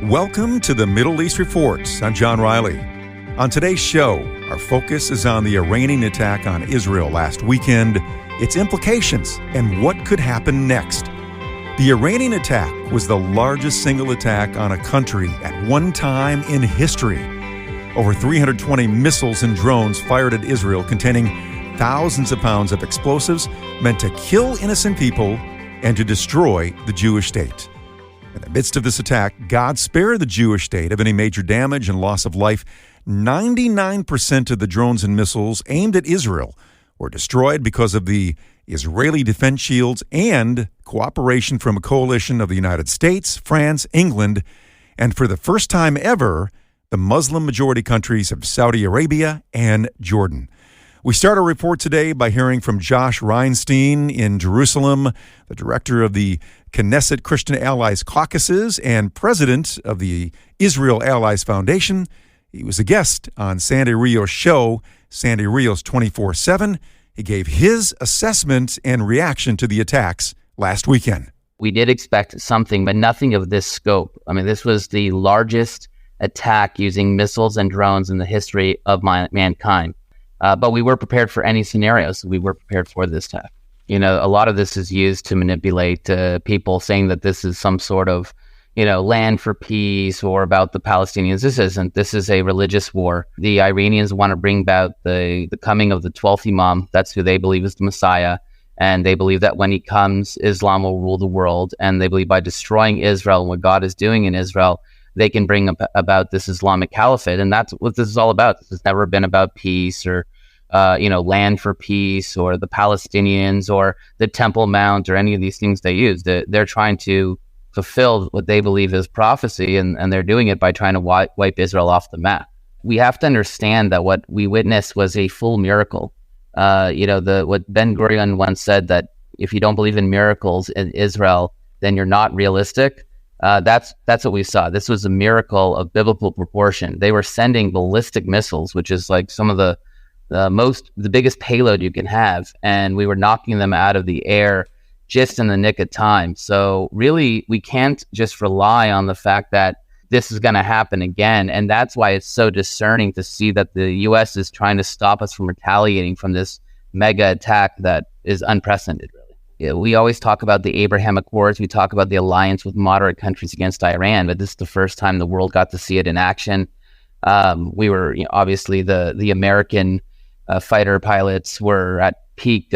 Welcome to the Middle East Reports. I'm John Riley. On today's show, our focus is on the Iranian attack on Israel last weekend, its implications, and what could happen next. The Iranian attack was the largest single attack on a country at one time in history. Over 320 missiles and drones fired at Israel containing thousands of pounds of explosives meant to kill innocent people and to destroy the Jewish state. In the midst of this attack, God spared the Jewish state of any major damage and loss of life. 99% of the drones and missiles aimed at Israel were destroyed because of the Israeli defense shields and cooperation from a coalition of the United States, France, England, and for the first time ever, the Muslim-majority countries of Saudi Arabia and Jordan. We start our report today by hearing from Josh Reinstein in Jerusalem, the director of the Knesset Christian Allies Caucuses and president of the Israel Allies Foundation. He was a guest on Sandy Rios' show, Sandy Rios 24/7. He gave his assessment and reaction to the attacks last weekend. We did expect something, but nothing of this scope. I mean, this was the largest attack using missiles and drones in the history of mankind. But we were prepared for any scenarios. We were prepared for this attack. You know, a lot of this is used to manipulate people, saying that this is some sort of, land for peace or about the Palestinians. This isn't. This is a religious war. The Iranians want to bring about the coming of the 12th Imam. That's who they believe is the Messiah. And they believe that when he comes, Islam will rule the world. And they believe by destroying Israel and what God is doing in Israel, they can bring about this Islamic caliphate. And that's what this is all about. This has never been about peace or land for peace or the Palestinians or the Temple Mount or any of these things they use. They're trying to fulfill what they believe is prophecy, and they're doing it by trying to wipe Israel off the map. We have to understand that what we witnessed was a full miracle. What Ben Gurion once said, that if you don't believe in miracles in Israel, then you're not realistic. That's what we saw. This was a miracle of biblical proportion. They were sending ballistic missiles, which is like some of the biggest payload you can have, and we were knocking them out of the air just in the nick of time. So really, we can't just rely on the fact that this is going to happen again, and that's why it's so discerning to see that the U.S. is trying to stop us from retaliating from this mega attack that is unprecedented, really. We always talk about the Abraham Accords. We talk about the alliance with moderate countries against Iran, but this is the first time the world got to see it in action. We were obviously the American fighter pilots were at peak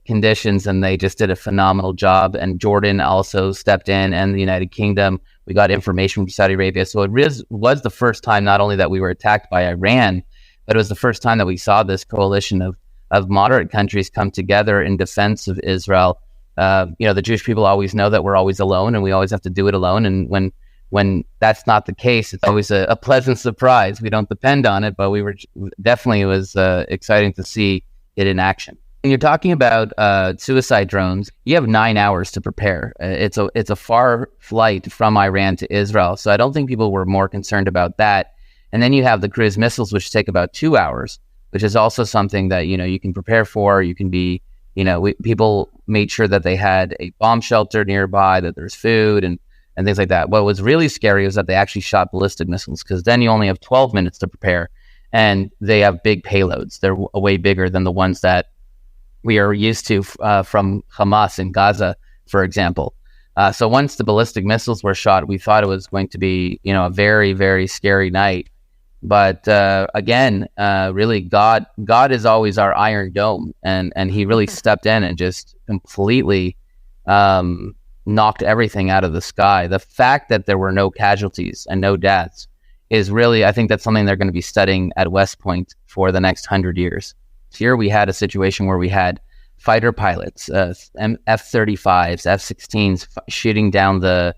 conditions, and they just did a phenomenal job. And Jordan also stepped in, and the United Kingdom. We got information from Saudi Arabia. So it was the first time not only that we were attacked by Iran, but it was the first time that we saw this coalition of moderate countries come together in defense of Israel. The Jewish people always know that we're always alone, and we always have to do it alone. And when that's not the case, it's always a pleasant surprise. We don't depend on it, but it was exciting to see it in action. When you're talking about suicide drones, you have 9 hours to prepare. It's a far flight from Iran to Israel, so I don't think people were more concerned about that. And then you have the cruise missiles, which take about 2 hours, which is also something that you can prepare for. You can be, people made sure that they had a bomb shelter nearby, that there's food and things like that. What was really scary was that they actually shot ballistic missiles, because then you only have 12 minutes to prepare, and they have big payloads. They're way bigger than the ones that we are used to from Hamas in Gaza, for example. So once the ballistic missiles were shot, we thought it was going to be, a very, very scary night. But again, really, God is always our Iron Dome, and He really stepped in and just completely knocked everything out of the sky. The fact that there were no casualties and no deaths is really, I think that's something they're going to be studying at West Point for the next 100 years. Here we had a situation where we had fighter pilots, F-35s, F-16s shooting down the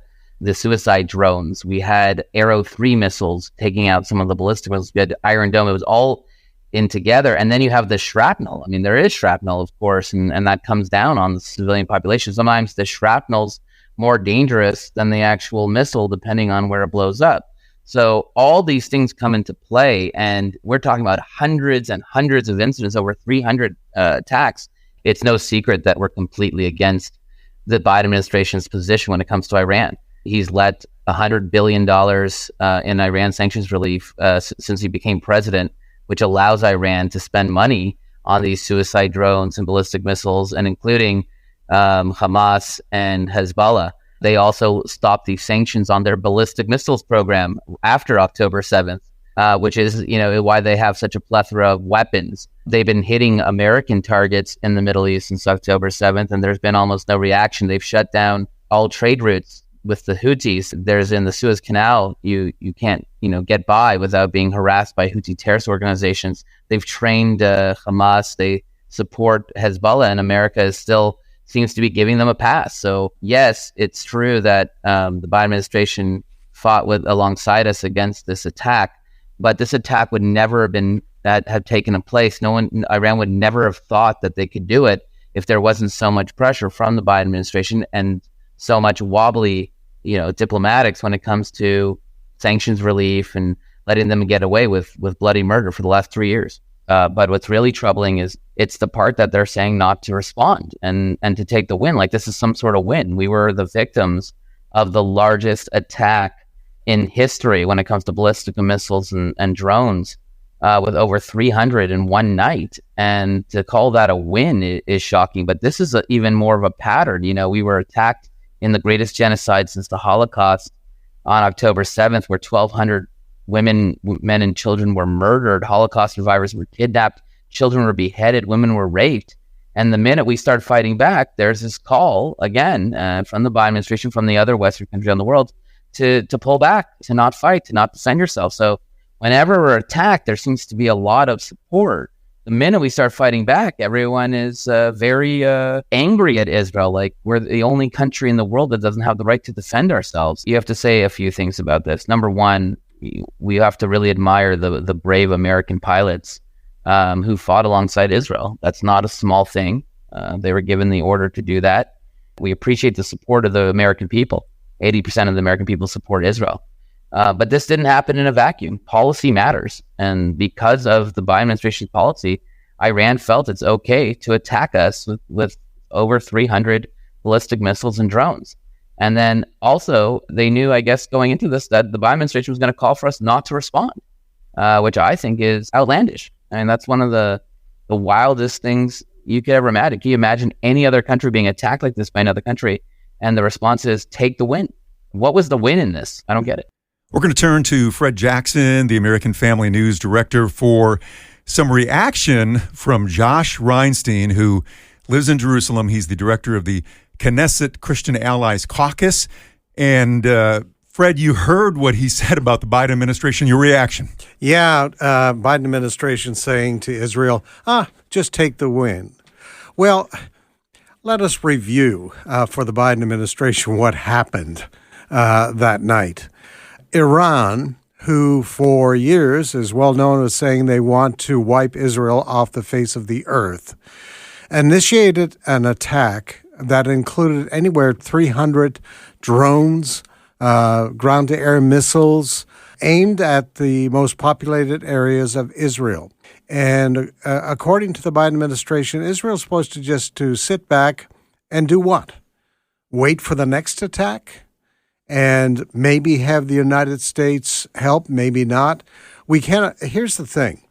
suicide drones. We had Arrow 3 missiles taking out some of the ballistic missiles. We had Iron Dome. It was all in together. And then you have the shrapnel. I mean, there is shrapnel, of course, and that comes down on the civilian population. Sometimes the shrapnel's more dangerous than the actual missile, depending on where it blows up. So all these things come into play, and we're talking about hundreds and hundreds of incidents, over 300 attacks. It's no secret that we're completely against the Biden administration's position when it comes to Iran. He's let $100 billion in Iran sanctions relief since he became president, which allows Iran to spend money on these suicide drones and ballistic missiles, and including Hamas and Hezbollah. They also stopped these sanctions on their ballistic missiles program after October 7th, which is, why they have such a plethora of weapons. They've been hitting American targets in the Middle East since October 7th, and there's been almost no reaction. They've shut down all trade routes with the Houthis. There's in the Suez Canal, you can't, get by without being harassed by Houthi terrorist organizations. They've trained Hamas. They support Hezbollah, and America still seems to be giving them a pass. So yes, it's true that the Biden administration fought alongside us against this attack, but this attack would never have taken place. Iran would never have thought that they could do it if there wasn't so much pressure from the Biden administration and so much wobbly, diplomatics when it comes to sanctions relief and letting them get away with bloody murder for the last 3 years. But what's really troubling is it's the part that they're saying not to respond and to take the win. Like this is some sort of win. We were the victims of the largest attack in history when it comes to ballistic missiles and drones, with over 300 in one night. And to call that a win is shocking. But this is even more of a pattern. We were attacked in the greatest genocide since the Holocaust on October 7th, where 1,200 women, men, and children were murdered. Holocaust survivors were kidnapped. Children were beheaded. Women were raped. And the minute we start fighting back, there's this call again from the Biden administration, from the other Western countries in the world, to pull back, to not fight, to not defend yourself. So whenever we're attacked, there seems to be a lot of support. The minute we start fighting back, everyone is very angry at Israel. Like we're the only country in the world that doesn't have the right to defend ourselves. You have to say a few things about this. Number one, we have to really admire the brave American pilots who fought alongside Israel. That's not a small thing. They were given the order to do that. We appreciate the support of the American people. 80% of the American people support Israel. But this didn't happen in a vacuum. Policy matters. And because of the Biden administration's policy, Iran felt it's okay to attack us with over 300 ballistic missiles and drones. And then also they knew, I guess, going into this, that the Biden administration was going to call for us not to respond, which I think is outlandish. I mean, that's one of the wildest things you could ever imagine. Can you imagine any other country being attacked like this by another country? And the response is take the win. What was the win in this? I don't get it. We're going to turn to Fred Jackson, the American Family News director, for some reaction from Josh Reinstein, who lives in Jerusalem. He's the director of the Knesset Christian Allies Caucus. And Fred, you heard what he said about the Biden administration. Your reaction? Yeah, Biden administration saying to Israel, just take the win. Well, let us review for the Biden administration what happened that night. Iran, who for years is well known as saying they want to wipe Israel off the face of the earth, initiated an attack that included anywhere 300 drones, ground-to-air missiles aimed at the most populated areas of Israel. And according to the Biden administration, Israel's supposed to just sit back and do what? Wait for the next attack? And maybe have the United States help, maybe not. Here's the thing.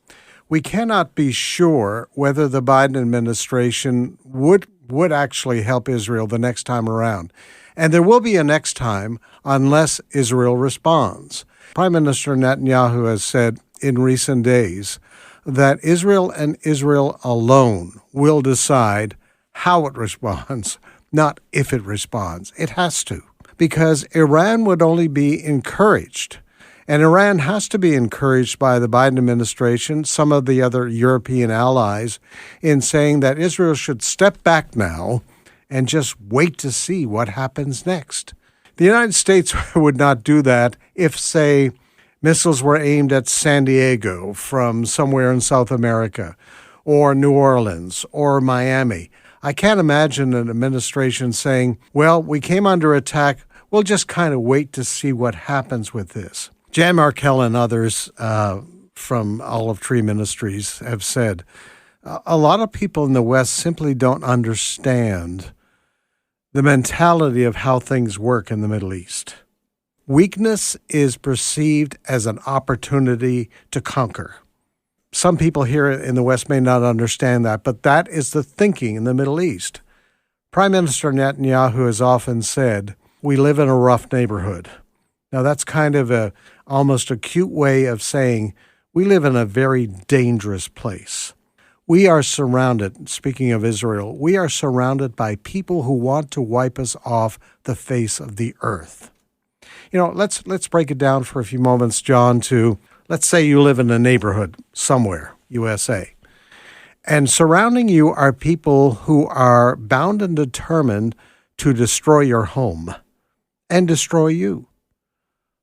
We cannot be sure whether the Biden administration would actually help Israel the next time around. And there will be a next time unless Israel responds. Prime Minister Netanyahu has said in recent days that Israel and Israel alone will decide how it responds, not if it responds. It has to. Because Iran would only be encouraged, and Iran has to be encouraged by the Biden administration, some of the other European allies, in saying that Israel should step back now and just wait to see what happens next. The United States would not do that if, say, missiles were aimed at San Diego from somewhere in South America, or New Orleans, or Miami. I can't imagine an administration saying, well, we came under attack, we'll just kind of wait to see what happens with this. Jan Markell and others from Olive Tree Ministries have said, a lot of people in the West simply don't understand the mentality of how things work in the Middle East. Weakness is perceived as an opportunity to conquer. Some people here in the West may not understand that, but that is the thinking in the Middle East. Prime Minister Netanyahu has often said, we live in a rough neighborhood. Now that's kind of a almost a cute way of saying we live in a very dangerous place. We are surrounded, speaking of Israel, we are surrounded by people who want to wipe us off the face of the earth. Let's break it down for a few moments, John, to let's say you live in a neighborhood somewhere, USA, and surrounding you are people who are bound and determined to destroy your home and destroy you.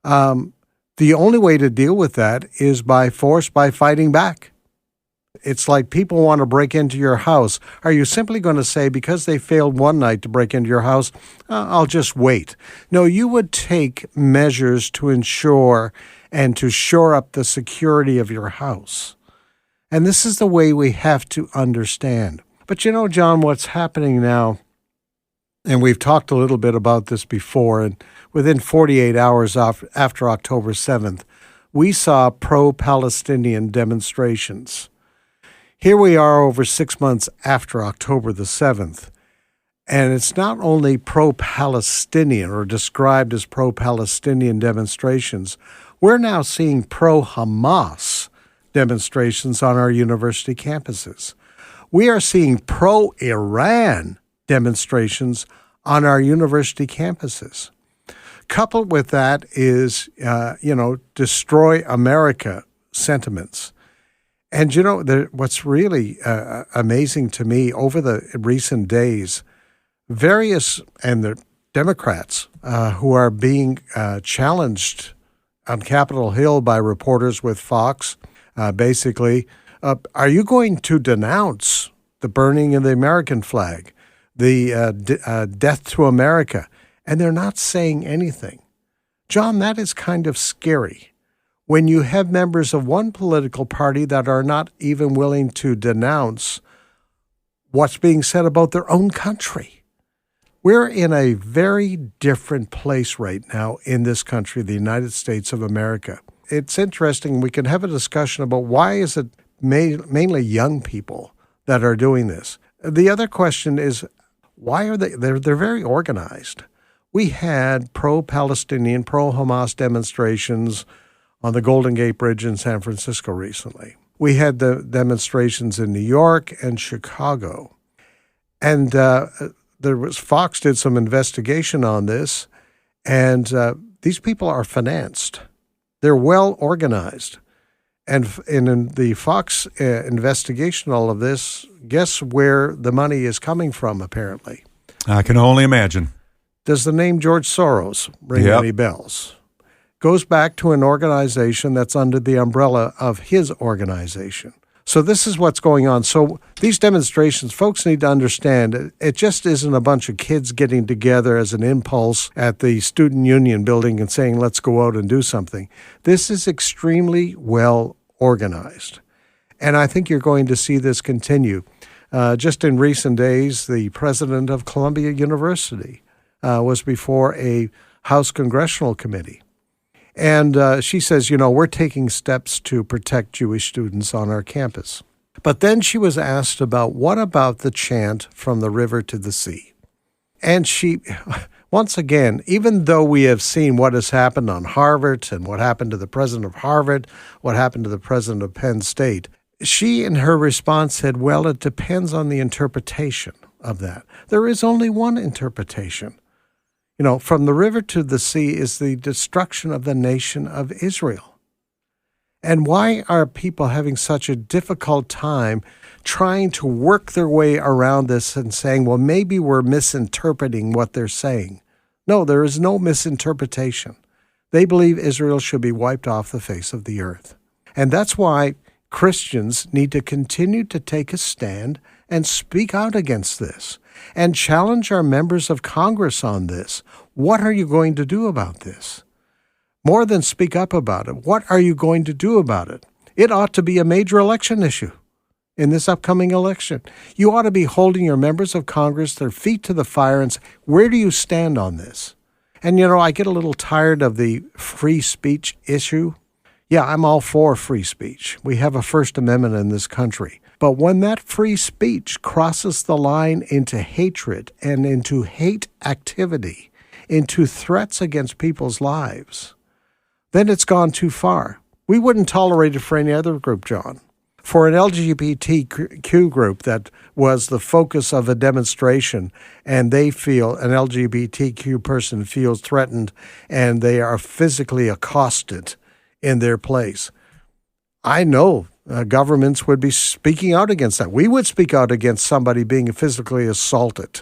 The only way to deal with that is by force, by fighting back. It's like people want to break into your house. Are you simply going to say, because they failed one night to break into your house, I'll just wait? No, you would take measures to ensure and to shore up the security of your house. And this is the way we have to understand. But John, what's happening now, and we've talked a little bit about this before, and within 48 hours after October 7th, we saw pro-Palestinian demonstrations. Here we are over 6 months after October the 7th, and it's not only pro-Palestinian or described as pro-Palestinian demonstrations. We're now seeing pro-Hamas demonstrations on our university campuses. We are seeing pro-Iran demonstrations on our university campuses. Coupled with that is, destroy America sentiments. And, what's really amazing to me over the recent days, various, and the Democrats who are being challenged on Capitol Hill by reporters with Fox, basically, are you going to denounce the burning of the American flag, the death to America? And they're not saying anything. John, that is kind of scary. When you have members of one political party that are not even willing to denounce what's being said about their own country. We're in a very different place right now in this country, the United States of America. It's interesting. We can have a discussion about why is it mainly young people that are doing this. The other question is, why are they? They're very organized. We had pro-Palestinian, pro-Hamas demonstrations on the Golden Gate Bridge in San Francisco recently. We had the demonstrations in New York and Chicago. And Fox did some investigation on this, and these people are financed. They're well organized. And in the Fox investigation, all of this, guess where the money is coming from, apparently? I can only imagine. Does the name George Soros ring any bells? Goes back to an organization that's under the umbrella of his organization. So this is what's going on. So these demonstrations, folks need to understand, it just isn't a bunch of kids getting together as an impulse at the student union building and saying, let's go out and do something. This is extremely well organized. And I think you're going to see this continue. Just in recent days, the president of Columbia University was before a House Congressional Committee. And she says, we're taking steps to protect Jewish students on our campus. But then she was asked about, what about the chant from the river to the sea? And she, once again, even though we have seen what has happened on Harvard and what happened to the president of Harvard, what happened to the president of Penn State, she in her response said, well, it depends on the interpretation of that. There is only one interpretation. From the river to the sea is the destruction of the nation of Israel. And why are people having such a difficult time trying to work their way around this and saying, well, maybe we're misinterpreting what they're saying? No, there is no misinterpretation. They believe Israel should be wiped off the face of the earth. And that's why Christians need to continue to take a stand and speak out against this and challenge our members of Congress on this. What are you going to do about this? More than speak up about it, what are you going to do about it? It ought to be a major election issue in this upcoming election. You ought to be holding your members of Congress, their feet to the fire, and say, where do you stand on this? And, I get a little tired of the free speech issue. Yeah, I'm all for free speech. We have a First Amendment in this country. But when that free speech crosses the line into hatred and into hate activity, into threats against people's lives, then it's gone too far. We wouldn't tolerate it for any other group, John. For an LGBTQ group that was the focus of a demonstration, and they feel, an LGBTQ person feels threatened and they are physically accosted in their place, I know governments would be speaking out against that. We would speak out against somebody being physically assaulted.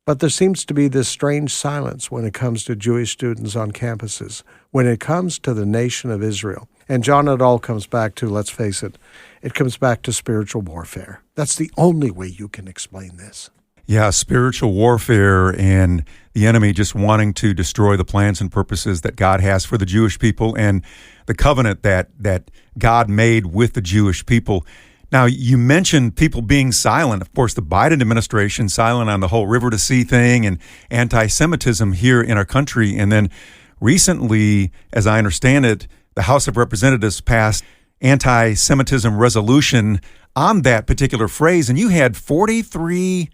But there seems to be this strange silence when it comes to Jewish students on campuses, when it comes to the nation of Israel. And John, it all comes back to, let's face it, it comes back to spiritual warfare. That's the only way you can explain this. Yeah, spiritual warfare and the enemy just wanting to destroy the plans and purposes that God has for the Jewish people and the covenant that God made with the Jewish people. Now, you mentioned people being silent. Of course, the Biden administration silent on the whole river to sea thing and anti-Semitism here in our country. And then recently, as I understand it, the House of Representatives passed anti-Semitism resolution on that particular phrase. And you had 43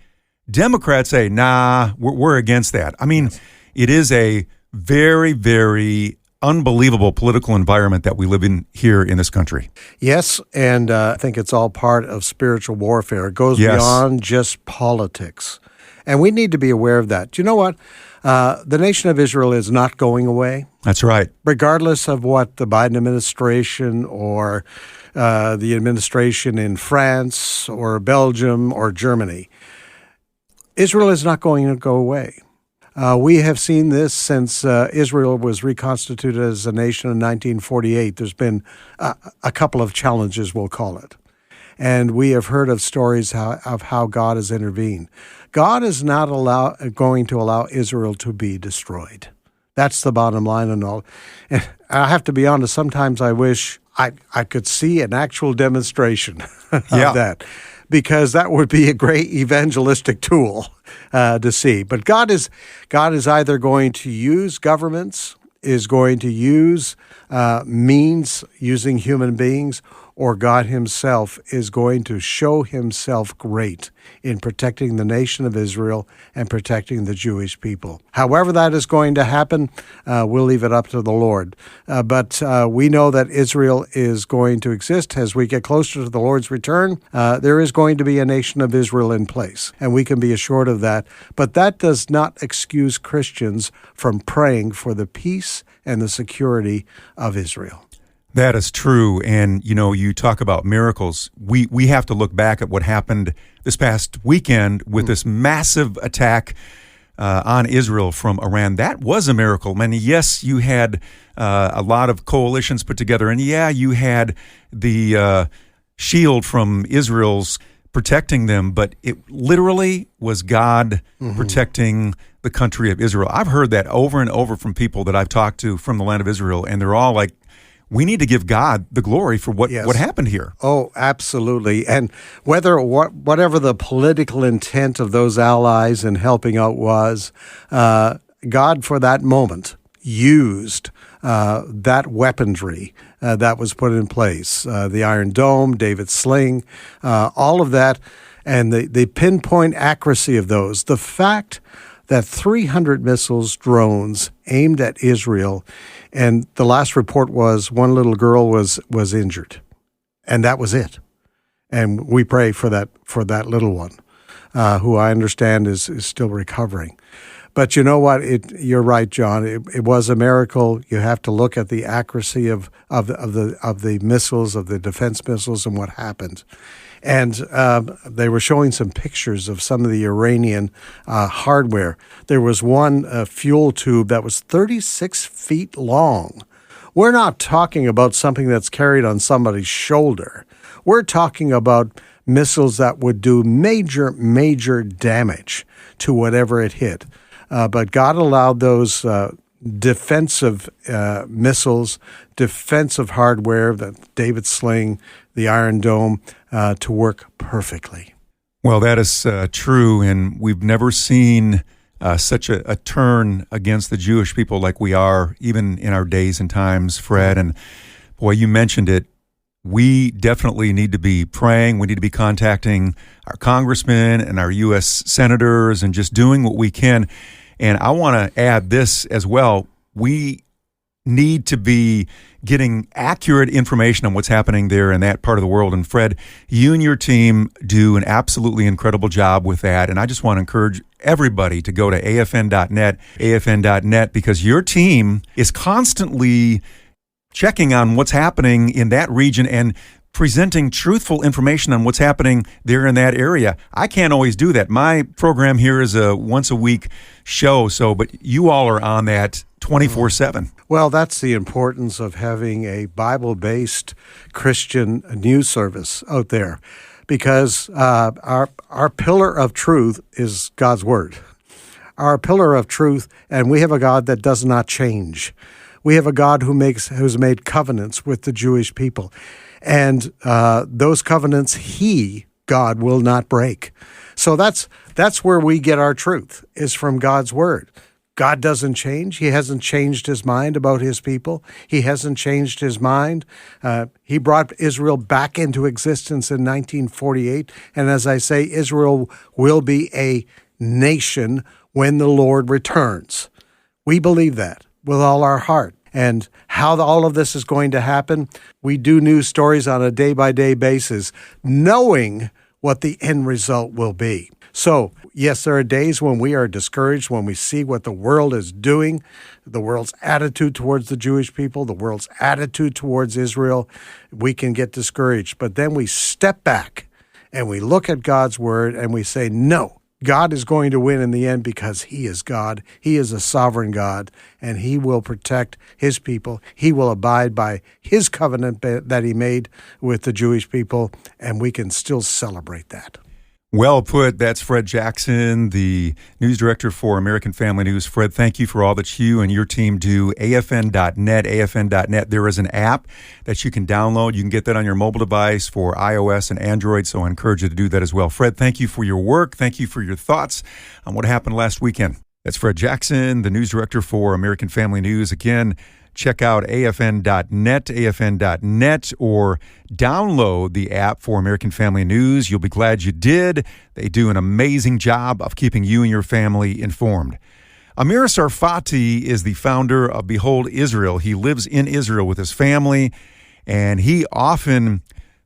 Democrats say, nah, we're against that. I mean, it is a very, very unbelievable political environment that we live in here in this country. Yes, and I think it's all part of spiritual warfare. It goes beyond just politics. And we need to be aware of that. Do you know what? The nation of Israel is not going away. That's right. Regardless of what the Biden administration or the administration in France or Belgium or Germany, Israel is not going to go away. We have seen this since Israel was reconstituted as a nation in 1948. There's been a couple of challenges, we'll call it. And we have heard of stories of how God has intervened. God is not going to allow Israel to be destroyed. That's the bottom line and all. And I have to be honest, sometimes I wish I could see an actual demonstration of that, because that would be a great evangelistic tool to see. But God is either going to use governments, is going to use means using human beings, or God himself is going to show himself great in protecting the nation of Israel and protecting the Jewish people. However that is going to happen, we'll leave it up to the Lord. But we know that Israel is going to exist. As we get closer to the Lord's return, there is going to be a nation of Israel in place, and we can be assured of that. But that does not excuse Christians from praying for the peace and the security of Israel. That is true. And, you talk about miracles. We have to look back at what happened this past weekend with this massive attack on Israel from Iran. That was a miracle. I mean, yes, you had a lot of coalitions put together. And you had the shield from Israel's protecting them. But it literally was God protecting the country of Israel. I've heard that over and over from people that I've talked to from the land of Israel. And they're all like, we need to give God the glory for what happened here. Oh, absolutely. And whatever the political intent of those allies in helping out was, God for that moment used that weaponry that was put in place. The Iron Dome, David's sling, all of that, and the pinpoint accuracy of those. The fact that 300 missiles, drones aimed at Israel, and the last report was one little girl was injured, and that was it. And we pray for that little one, who I understand is still recovering. But you know what? You're right, John. It was a miracle. You have to look at the accuracy of the missiles, of the defense missiles, and what happened. And they were showing some pictures of some of the Iranian hardware. There was one fuel tube that was 36 feet long. We're not talking about something that's carried on somebody's shoulder. We're talking about missiles that would do major, major damage to whatever it hit. But God allowed those defensive missiles, defensive hardware, the David sling, the Iron Dome, to work perfectly. Well, that is true, and we've never seen such a turn against the Jewish people like we are, even in our days and times, Fred. And boy, you mentioned it. We definitely need to be praying. We need to be contacting our congressmen and our U.S. senators and just doing what we can. And I want to add this as well. We need to be getting accurate information on what's happening there in that part of the world. And Fred, you and your team do an absolutely incredible job with that. And I just want to encourage everybody to go to afn.net, because your team is constantly checking on what's happening in that region and presenting truthful information on what's happening there in that area. I can't always do that. My program here is a once a week show, but you all are on that 24/7. Well, that's the importance of having a Bible-based Christian news service out there, because our pillar of truth is God's Word. Our pillar of truth, and we have a God that does not change. We have a God who's made covenants with the Jewish people, and those covenants God will not break. So that's where we get our truth, is from God's Word. God doesn't change. He hasn't changed his mind about his people. He hasn't changed his mind. He brought Israel back into existence in 1948, and as I say, Israel will be a nation when the Lord returns. We believe that with all our heart. And how all of this is going to happen, we do news stories on a day-by-day basis, knowing what the end result will be. So, yes, there are days when we are discouraged, when we see what the world is doing, the world's attitude towards the Jewish people, the world's attitude towards Israel. We can get discouraged. But then we step back and we look at God's Word and we say, no, God is going to win in the end, because he is God. He is a sovereign God, and he will protect his people. He will abide by his covenant that he made with the Jewish people, and we can still celebrate that. Well put. That's Fred Jackson, the news director for American Family News. Fred, thank you for all that you and your team do. afn.net. There is an app that you can download. You can get that on your mobile device for iOS and Android, so I encourage you to do that as well. Fred, thank you for your work. Thank you for your thoughts on what happened last weekend. That's Fred Jackson, the news director for American Family News. Again, check out afn.net, or download the app for American Family News. You'll be glad you did. They do an amazing job of keeping you and your family informed. Amir Sarfati is the founder of Behold Israel. He lives in Israel with his family, and he often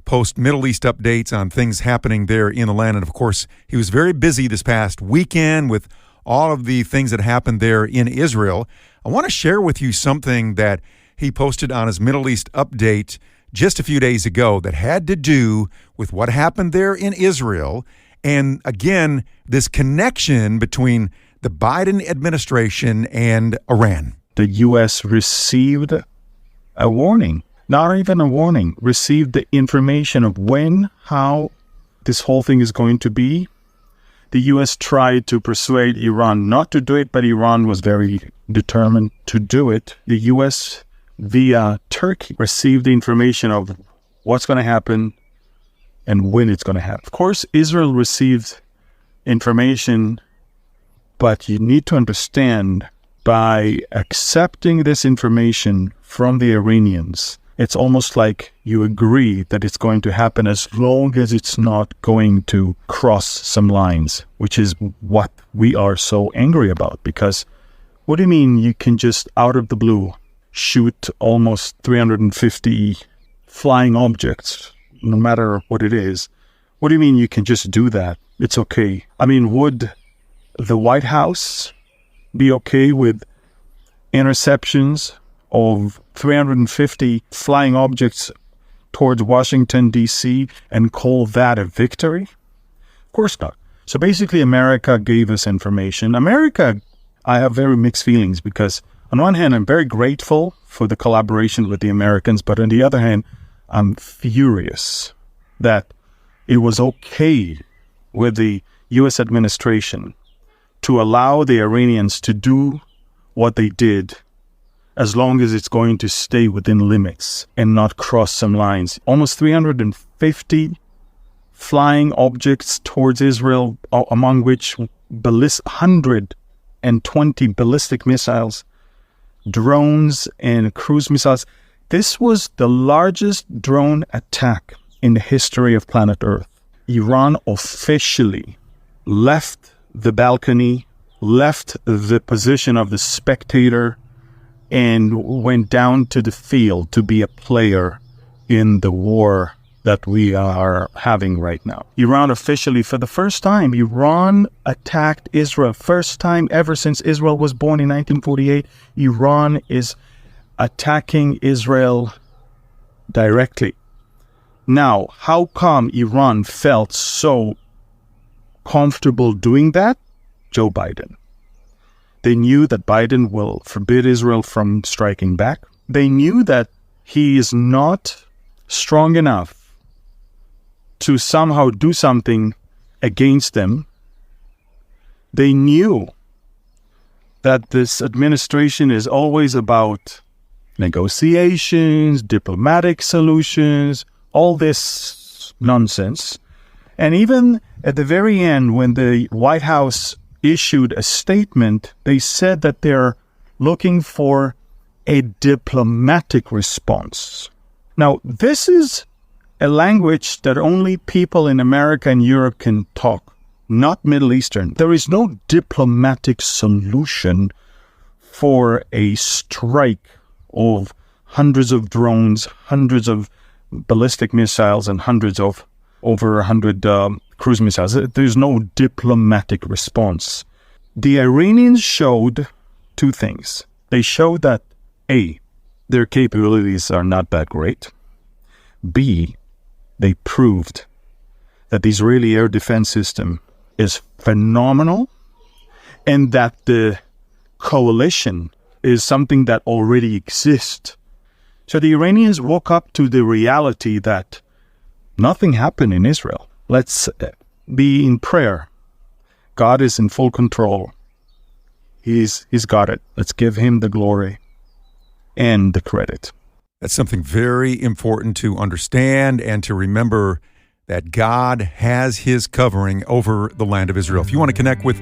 posts Middle East updates on things happening there in the land. And of course, he was very busy this past weekend with all of the things that happened there in Israel. I want to share with you something that he posted on his Middle East update just a few days ago that had to do with what happened there in Israel. And again, this connection between the Biden administration and Iran. The U.S. received a warning, not even a warning, received the information of when, how this whole thing is going to be. The U.S. tried to persuade Iran not to do it, but Iran was very determined to do it. The U.S., via Turkey, received the information of what's going to happen and when it's going to happen. Of course, Israel received information, but you need to understand, by accepting this information from the Iranians, it's almost like you agree that it's going to happen as long as it's not going to cross some lines, which is what we are so angry about. Because what do you mean you can just, out of the blue, shoot almost 350 flying objects, no matter what it is? What do you mean you can just do that? It's okay. I mean, would the White House be okay with interceptions of 350 flying objects towards Washington, D.C., and call that a victory? Of course not. So basically, America gave us information. I have very mixed feelings, because on one hand, I'm very grateful for the collaboration with the Americans, but on the other hand, I'm furious that it was okay with the U.S. administration to allow the Iranians to do what they did, as long as it's going to stay within limits and not cross some lines. Almost 350 flying objects towards Israel, among which 100 120 ballistic missiles, drones, and cruise missiles. This was the largest drone attack in the history of planet Earth. Iran officially left the balcony, left the position of the spectator, and went down to the field to be a player in the war that we are having right now. Iran officially, for the first time, Iran attacked Israel. First time ever since Israel was born in 1948, Iran is attacking Israel directly. Now, how come Iran felt so comfortable doing that? Joe Biden. They knew that Biden will forbid Israel from striking back. They knew that he is not strong enough to somehow do something against them. They knew that this administration is always about negotiations, diplomatic solutions, all this nonsense. And even at the very end, when the White House issued a statement, they said that they're looking for a diplomatic response. Now, this is a language that only people in America and Europe can talk, not Middle Eastern. There is no diplomatic solution for a strike of hundreds of drones, hundreds of ballistic missiles, and hundreds of over 100 cruise missiles. There's no diplomatic response. The Iranians showed two things. They showed that A, their capabilities are not that great. B, they proved that the Israeli air defense system is phenomenal and that the coalition is something that already exists. So the Iranians woke up to the reality that nothing happened in Israel. Let's be in prayer. God is in full control. He's got it. Let's give him the glory and the credit. That's something very important to understand and to remember, that God has his covering over the land of Israel. If you want to connect with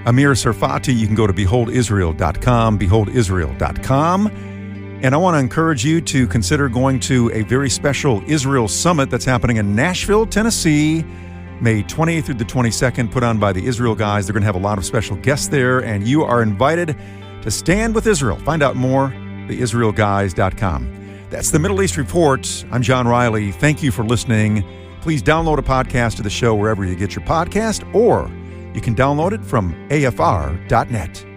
Amir Sarfati, you can go to beholdisrael.com, beholdisrael.com. And I want to encourage you to consider going to a very special Israel Summit that's happening in Nashville, Tennessee, May 28th through the 22nd, put on by the Israel Guys. They're going to have a lot of special guests there, and you are invited to stand with Israel. Find out more, theisraelguys.com. That's the Middle East Report. I'm John Riley. Thank you for listening. Please download a podcast of the show wherever you get your podcast, or you can download it from afr.net.